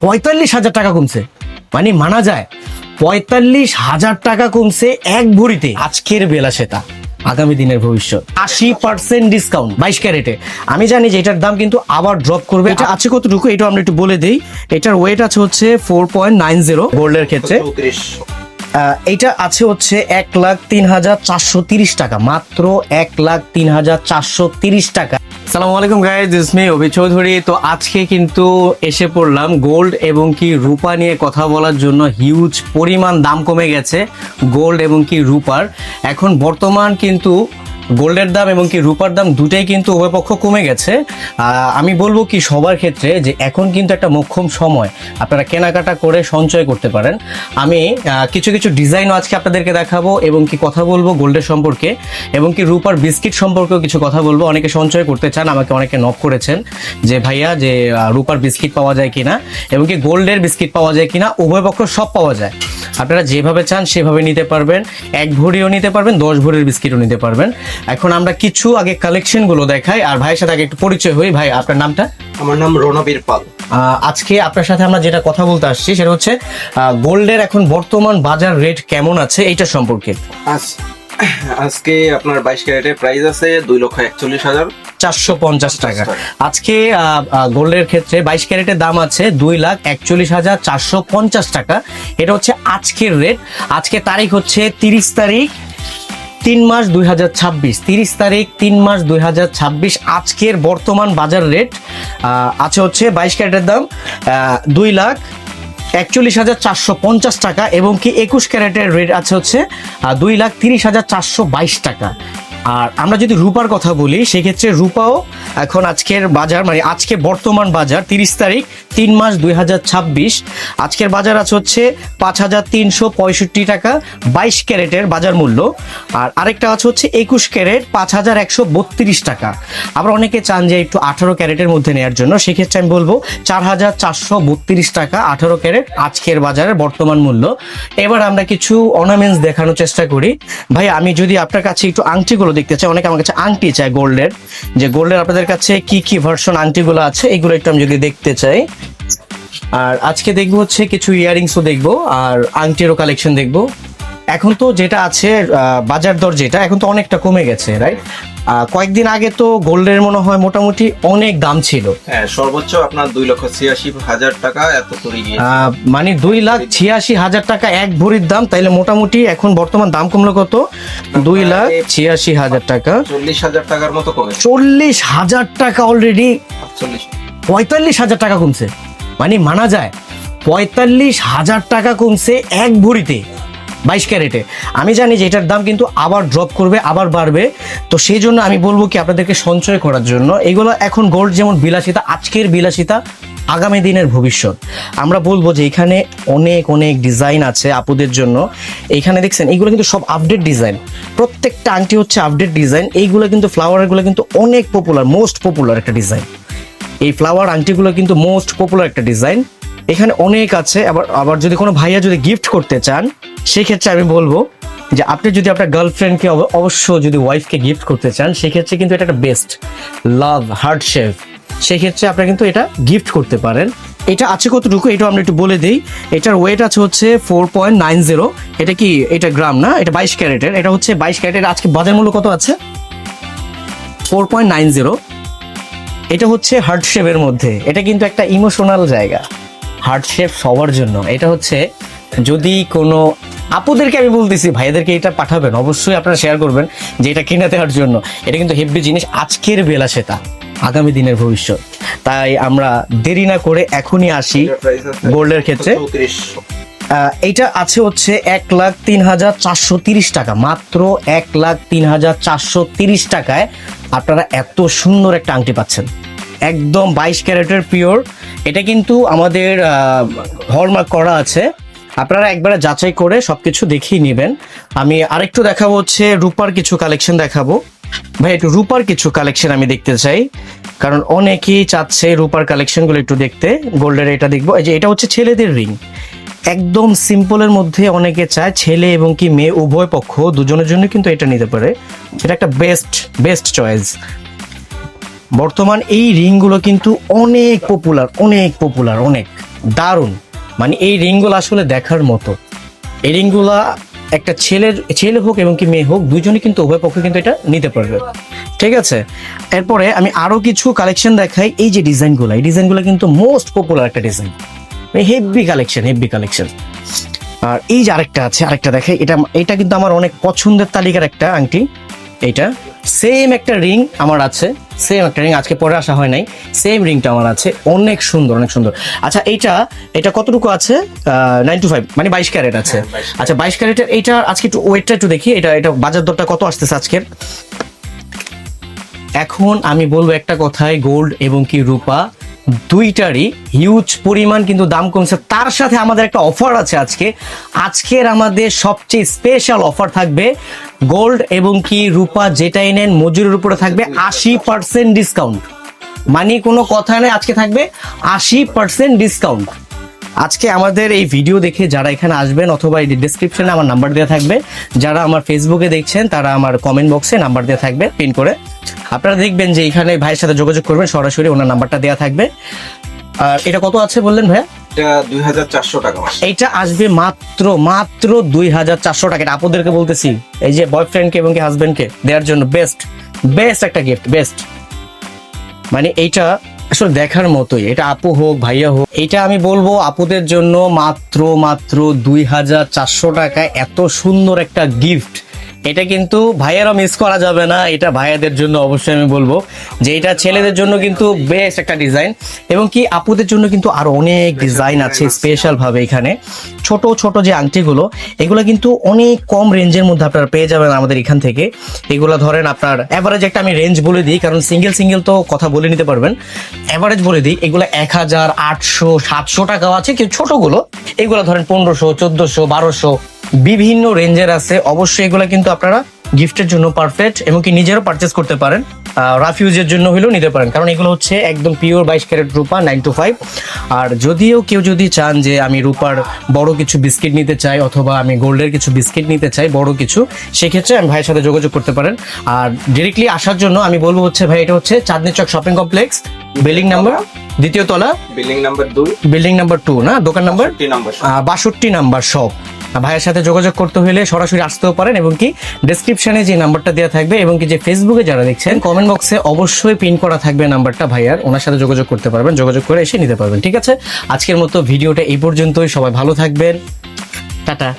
45,000 টাকা কমছে, মানে মানা যায় 45,000 টাকা কমছে এক ভরিতে। আজকের বেলা সেটা আগামী দিনের ভবিষ্যৎ। 80% ডিসকাউন্ট 22 ক্যারেটে। আমি জানি যে এটার দাম কিন্তু আবার ড্রপ করবে। এটা আছে কতটুকু এটা আমরা একটু বলে দেই। এটার ওয়েট আছে হচ্ছে 4.90 গোল্ডের ক্ষেত্রে। এইটা আছে হচ্ছে 1,03,430 টাকা, মাত্র 1,03,430 টাকা। আসসালামু আলাইকুম গাইস, দিস মি অভি চৌধুরী। তো আজকে কিন্তু এসে পড়লাম গোল্ড এবং কি রূপা নিয়ে কথা বলার জন্য। হিউজ পরিমাণ দাম কমে গেছে গোল্ড এবং কি রূপার। এখন বর্তমান কিন্তু গোল্ডের দাম এবং কি রূপার দাম দুটাই কিন্তু উভয় পক্ষ কমে গেছে। আমি বলবো কি সবার ক্ষেত্রে যে এখন কিন্তু একটা মোক্ষম সময়, আপনারা কেনাকাটা করে সঞ্চয় করতে পারেন। আমি কিছু কিছু ডিজাইনও আজকে আপনাদেরকে দেখাবো এবং কি কথা বলবো গোল্ডের সম্পর্কে এবং কি রূপার বিস্কিট সম্পর্কেও কিছু কথা বলবো। অনেকে সঞ্চয় করতে চান, আমাকে অনেকে নক করেছেন যে ভাইয়া যে রূপার বিস্কিট পাওয়া যায় কিনা এবং কি গোল্ডের বিস্কিট পাওয়া যায় কিনা। উভয় পক্ষ সব পাওয়া যায়, আপনারা যেভাবে চান সেভাবে নিতে পারবেন। 1 ভরিও নিতে পারবেন, 10 ভরির বিস্কিটও নিতে পারবেন। এখন আমরা কিছু আগে কালেকশন গুলো দেখাই আর ভাইয়ের সাথে আগে একটু পরিচয় হই। ভাই আপনার নামটা? আমার নাম রণবীর পাল। আজকে আপনার সাথে আমরা যেটা কথা বলতে আসছি সেটা হচ্ছে গোল্ডের এখন বর্তমান বাজার রেট কেমন আছে এইটা সম্পর্কে। আজকে আপনার 22 ক্যারেটের প্রাইস আছে 2,41,450 টাকা। আজকে গোল্ডের ক্ষেত্রে 22 ক্যারেটের দাম আছে 2,41,450 টাকা। এটা হচ্ছে আজকের রেট। আজকে তারিখ হচ্ছে 30 তারিখ 3 মাস 2026, 30 তারিখ 3 মাস 2026। আজকের বর্তমান বাজার রেট আছে হচ্ছে 22 ক্যারেটের দাম 2,41,450 টাকা এবং কি 21 ক্যারেটের রেট আছে হচ্ছে 2,30,422 টাকা। আর আমরা যদি রূপার কথা বলি সেক্ষেত্রে রূপাও এখন আজকের বাজার মানে আজকে বর্তমান বাজার 30 তারিখ 3 মাস 2026, আজকের বাজার আছে হচ্ছে 5,365 টাকা 22 ক্যারেটের বাজার মূল্য। আর আরেকটা আছে হচ্ছে 21 ক্যারেট 5,132 টাকা। আবার অনেকে চান যে একটু 18 ক্যারেটের মধ্যে নেওয়ার জন্য, সেক্ষেত্রে আমি বলবো 4,432 টাকা 18 ক্যারেট আজকের বাজারের বর্তমান মূল্য। এবার আমরা কিছু অর্নামেন্টস দেখানোর চেষ্টা করি। ভাই আমি যদি আপনার কাছে একটু আংটিগুলো দেখতে চাই, অনেকে আমার কাছে আংটি চায় গোল্ডের, যে গোল্ডের আপনাদের কাছে কি কি ভার্সন আংটিগুলো আছে এগুলো একটু আমি যদি দেখতে চাই। আর আজকে দেখবো হচ্ছে কিছু ইয়ারিংসও দেখবো আর আংটিরও কালেকশন দেখবো। এখন তো যেটা আছে বাজার দর যেটা এখন তো অনেকটা কমে গেছে, রাইট? কয়েকদিন আগে তো গোল্ডের মনে হয় মোটামুটি অনেক দাম ছিল। হ্যাঁ, সর্বোচ্চ আপনার 2,86,000 টাকা এত করে গিয়েছে। মানে 2,86,000 টাকা এক ভরির দাম। তাইলে মোটামুটি এখন বর্তমান দাম কমলো কত? 2,86,000 টাকা, 40,000 টাকার মতো কমে। 40,000 টাকা অলরেডি 45,000 টাকা কমছে, মানে মানা যায় 45,000 টাকা কমছে এক ভরিতে 22 ক্যারেটে। আমি জানি যে এটার দাম কিন্তু আবার ড্রপ করবে, আবার বাড়বে। তো সেই জন্য আমি বলবো কি আপনাদেরকে সঞ্চয় করার জন্য এগুলো এখন গোল্ড যেমন বিলাসিতা, আজকের বিলাসিতা আগামী দিনের ভবিষ্যৎ। আমরা বলবো যে এখানে অনেক অনেক ডিজাইন আছে আপুদের জন্য। এইখানে দেখছেন এইগুলো কিন্তু সব আপডেট ডিজাইন, প্রত্যেকটা আংটি হচ্ছে আপডেট ডিজাইন। এইগুলো কিন্তু ফ্লাওয়ারগুলো কিন্তু অনেক পপুলার, মোস্ট পপুলার একটা ডিজাইন। এই ফ্লাওয়ার আংটিগুলো কিন্তু মোস্ট পপুলার একটা ডিজাইন। এখানে অনেক আছে। আবার যদি কোনো ভাইয়া যদি গিফট করতে চান সেক্ষেত্রে আমি বলবো যে আপনি যদি আপনার গার্লফ্রেন্ডকে অবশ্য যদি ওয়াইফকে গিফট করতে চান সেক্ষেত্রে কিন্তু এটা একটা বেস্ট লাভ হার্ট শেপ, সেক্ষেত্রে আপনারা কিন্তু এটা গিফট করতে পারেন। এটা আছে কতটুকু এটা আমরা একটু বলে দিই। এটার ওয়েট আছে হচ্ছে 4.90। এটা কি এটা গ্রাম না, এটা 22 ক্যারেটের। এটা হচ্ছে 22 ক্যারেটের। আজকে বাজার মূল্য কত আছে? 4.90। এটা হচ্ছে হার্ট শেপের মধ্যে। এটা কিন্তু একটা ইমোশনাল জায়গা, হার্ট শেপ সবার জন্য। এটা হচ্ছে যদি কোনো আপুদেরকে আমি বলতেছি ভাইদেরকে এটা পাঠাবেন, অবশ্যই আপনারা শেয়ার করবেন যে এটা কিনে দেওয়ার জন্য। এটা কিন্তু হেভি জিনিস, আজকের বেলা সেটা আগামী দিনের ভবিষ্যৎ। তাই আমরা দেরি না করে এখনই আসি গোল্ডের ক্ষেত্রে। এইটা আছে হচ্ছে 1,03,430 টাকা, মাত্র 1,03,430 টাকায় আপনারা এত সুন্দর একটা আংটি পাচ্ছেন, একদম 22 ক্যারেটের পিওর। এটা কিন্তু আমাদের হলমার্ক করা আছে, আপনারা একবারে যাচাই করে সবকিছু দেখিয়ে নেবেন। আমি আরেকটু দেখাবো হচ্ছে রূপার কিছু কালেকশন দেখাবো। ভাই একটু রূপার কিছু কালেকশন আমি দেখতে চাই, কারণ অনেকেই চাচ্ছে রূপার কালেকশনগুলো একটু দেখতে। গোল্ডের এটা দেখবো। এই যে এটা হচ্ছে ছেলেদের রিং, একদম সিম্পলের মধ্যে অনেকে চায়, ছেলে এবং কি মেয়ে উভয় পক্ষ দুজনের জন্য কিন্তু এটা নিতে পারে। এটা একটা বেস্ট চয়েস। বর্তমান এই রিংগুলো কিন্তু অনেক পপুলার, অনেক দারুণ, মানে এই রিংগুলো আসলে দেখার মতো। এই রিংগুলা একটা ছেলে হোক এবং কি মেয়ে হোক, দুজনে কিন্তু উভয় পক্ষে কিন্তু এটা নিতে পারবে। ঠিক আছে, এরপরে আমি আরো কিছু কালেকশন দেখাই। এই যে ডিজাইনগুলো, এই ডিজাইনগুলো কিন্তু মোস্ট পপুলার একটা ডিজাইন, হেভি কালেকশন। আর এই যে আরেকটা দেখাই, এটা কিন্তু আমার অনেক পছন্দের তালিকার একটা আংটি। এইটা সেম একটা রিং আমার আছে, সেম একটা রিং আজকে পরে আসা হয় নাই, সেম রিংটা আমার আছে, অনেক সুন্দর। আচ্ছা এটা কতটুকু আছে? 9 to 5 মানে 22 ক্যারেট আছে। আচ্ছা 22 ক্যারেটের এইটা আজকে একটু ওয়েটটা একটু দেখি, এটা বাজার দরটা কত আসতেছে আজকের। এখন আমি বলবো একটা কথায়, গোল্ড এবং কি রূপা দুইটারই হিউজ পরিমাণ কিন্তু দাম কমছে। তার সাথে আমাদের একটা অফার আছে আজকের আমাদের সবচেয়ে স্পেশাল অফার থাকবে। গোল্ড এবং কি রূপা যেটাই নেন মজুরির উপরে থাকবে 80% ডিসকাউন্ট, মানে কোনো কথা নেই, আজকে থাকবে 80% ডিসকাউন্ট। আজকে আমাদের এই ভিডিও দেখে যারা এখানে আসবেন, অথবা এই ডেসক্রিপশনে আমার নাম্বার দেওয়া থাকবে, যারা আমার ফেসবুকে দেখছেন তারা আমার কমেন্ট বক্সে নাম্বার দেওয়া থাকবে পিন করে, আপনারা দেখবেন যে এখানে ভাইয়ের সাথে যোগাযোগ করবেন, সরাসরি ওনার নাম্বারটা দেওয়া থাকবে। আর এটা কত আছে বললেন ভাইয়া? এটা 2400 টাকা। এইটা আসবে মাত্র 2400 টাকা। এটা আপনাদেরকে বলতেছি, এই যে বয়ফ্রেন্ডকে এবং কি হাজবেন্ডকে দেওয়ার জন্য বেস্ট একটা গিফট, বেস্ট। মানে এইটা আসলে দেখার মতোই, এটা আপু হোক ভাইয়া হোক, এটা আমি বলবো আপুদের জন্য মাত্র 2400 টাকায় এত সুন্দর একটা গিফট। এটা কিন্তু ভাইয়ারা মিস করা যাবে না, এটা ভাইয়াদের জন্য অবশ্যই আমি বলবো যে এটা ছেলেদের জন্য কিন্তু বেস্ট একটা ডিজাইন, এবং কি আপুদের জন্য কিন্তু আরো অনেক ডিজাইন আছে স্পেশাল ভাবে। এখানে ছোট যে আংটিগুলো, এগুলো কিন্তু অনেক কম রেঞ্জের মধ্যে আপনারা পেয়ে যাবেন আমাদের এখান থেকে। এগুলো ধরেন আপনার এভারেজ একটা আমি রেঞ্জ বলে দিই, কারণ সিঙ্গেল তো কথা বলে নিতে পারবেন, এভারেজ বলে দিই। এগুলো 1000, 800, 700 টাকাও আছে, কিন্তু ছোটগুলো এগুলো ধরেন 1500, 1400, 1200 বিভিন্ন রেঞ্জের আছে। অবশ্যই এগুলো কিন্তু আপনারা গিফটের জন্য পারফেক্ট, এবং কি নিজেরও পারচেস করতে পারেন, রাফ ইউজের জন্য হলেও নিতে পারেন, কারণ এগুলো হচ্ছে একদম পিওর 22 ক্যারেট রূপা 9 to 5। আর যদিও কেউ যদি চান যে আমি রূপার বড় কিছু বিস্কিট নিতে চাই, অথবা আমি গোল্ডের কিছু বিস্কিট নিতে চাই বড় কিছু, সেক্ষেত্রে আমি ভাইয়ের সাথে যোগাযোগ করতে পারেন। আর ডিরেক্টলি আসার জন্য আমি বলবো হচ্ছে ভাই, এটা হচ্ছে চাঁদনী চক শপিং কমপ্লেক্স, বিল্ডিং নাম্বার 2য় তলা, বিল্ডিং নাম্বার 2 না, দোকান নাম্বার 62 নাম্বার শপ। ভাইয়ের সাথে যোগাযোগ করতে হলে সরাসরি আসতেও পারেন, এবং কি ডেসক্রিপশনে যে নাম্বারটা দেওয়া থাকবে, এবং কি যে ফেসবুকে যারা দেখছেন কমেন্ট বক্সে অবশ্যই পিন করা থাকবে নাম্বারটা ভাইয়ার, ওনার সাথে যোগাযোগ করতে পারবেন, যোগাযোগ করে এসে নিতে পারবেন। ঠিক আছে, আজকের মতো ভিডিওটা এই পর্যন্তই। সবাই ভালো থাকবেন, টাটা।